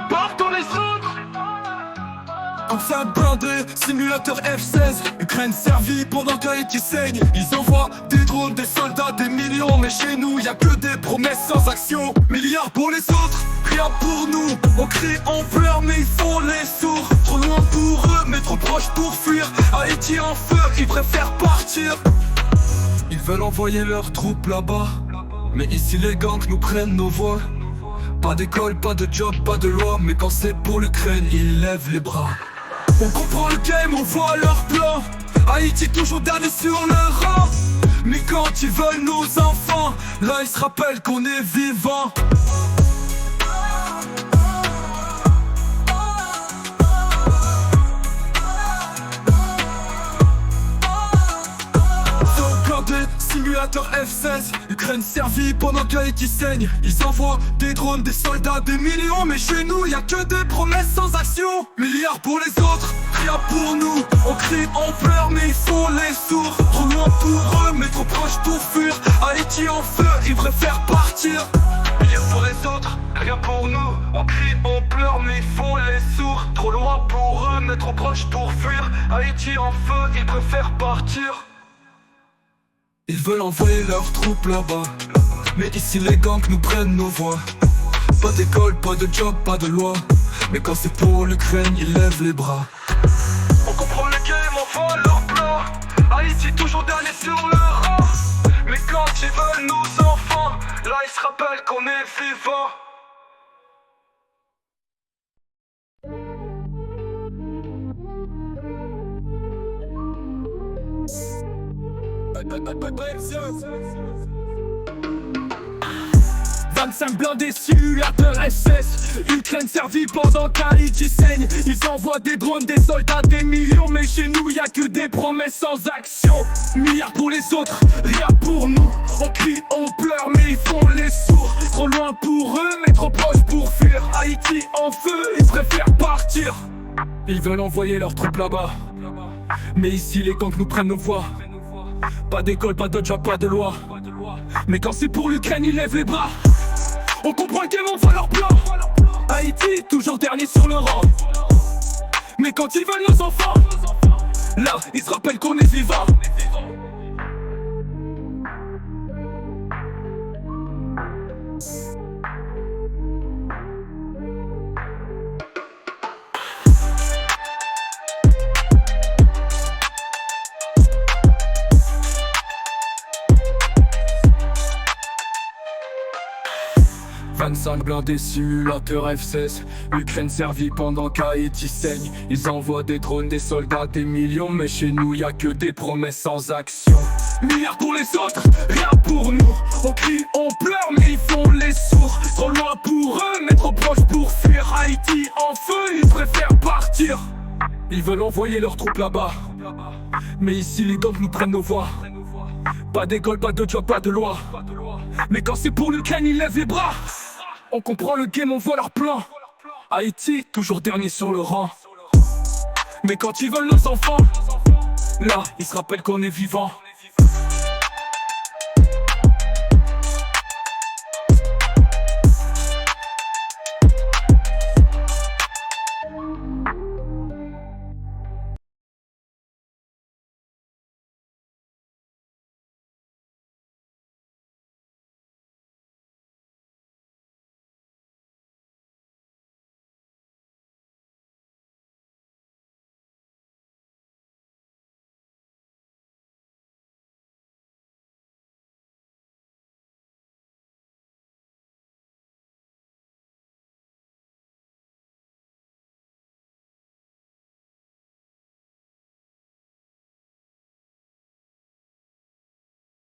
Partons les autres. Enfin blindé, simulateur F-16. Ukraine servie pendant qu'Haïti saigne. Ils envoient des drones, des soldats, des millions. Mais chez nous y'a que des promesses sans action. Milliards pour les autres, rien pour nous. On crie, on pleure mais ils font les sourds. Trop loin pour eux mais trop proche pour fuir. Haïti en feu, ils préfèrent partir. Ils veulent envoyer leurs troupes là-bas, mais ici les gangs nous prennent nos voix. Pas d'école, pas de job, pas de loi. Mais quand c'est pour l'Ukraine, ils lèvent les bras. On comprend le game, on voit leur plan. Haïti toujours dernier sur le rang. Mais quand ils veulent nos enfants, là ils se rappellent qu'on est vivants. Simulateur F-16, Ukraine servie pendant qu'Haïti saigne. Ils envoient des drones, des soldats, des millions. Mais chez nous y'a que des promesses sans action. Milliards pour les autres, rien pour nous. On crie, on pleure mais ils font les sourds. Trop loin pour eux mais trop proche pour fuir. Haïti en feu, ils préfèrent partir. Milliards pour les autres, rien pour nous. On crie, on pleure mais ils font les sourds. Trop loin pour eux mais trop proche pour fuir. Haïti en feu, ils préfèrent partir. Ils veulent envoyer leurs troupes là-bas, mais ici les gangs nous prennent nos voix. Pas d'école, pas de job, pas de loi. Mais quand c'est pour l'Ukraine, ils lèvent les bras. On comprend le game, on voit leur plan. Haïti toujours dernier sur le rang. Mais quand ils veulent nos enfants, là ils se rappellent qu'on est vivants. Blindés simulateur SS. Ukraine servie pendant qu'Haïti saigne. Ils envoient des drones, des soldats, des millions. Mais chez nous y'a que des promesses sans action. Milliards pour les autres, rien pour nous. On crie, on pleure mais ils font les sourds. Trop loin pour eux mais trop proche pour fuir. Haïti en feu, ils préfèrent partir. Ils veulent envoyer leurs troupes là-bas, mais ici les gangs nous prennent nos voix. Pas d'école, pas de job, pas de loi. Mais quand c'est pour l'Ukraine, ils lèvent les bras. On comprend le game, on voit leur plan. Haïti, toujours dernier sur le rang. Mais quand ils veulent nos enfants, là, ils se rappellent qu'on est vivants. Blindés simulateur F-16. Ukraine servie pendant qu'Haïti saigne. Ils envoient des drones, des soldats, des millions. Mais chez nous y'a que des promesses sans action. Milliards pour les autres, rien pour nous. On crie, on pleure mais ils font les sourds. Trop loin pour eux mais trop proche pour fuir. Haïti en feu, ils préfèrent partir. Ils veulent envoyer leurs troupes là-bas, mais ici les gangs nous prennent nos voix. Pas d'école, pas de job, pas de loi. Mais quand c'est pour l'Ukraine, ils lèvent les bras. On comprend le game, on voit leur plan. Haïti, toujours dernier sur le rang. Mais quand ils veulent nos enfants, là, ils se rappellent qu'on est vivants.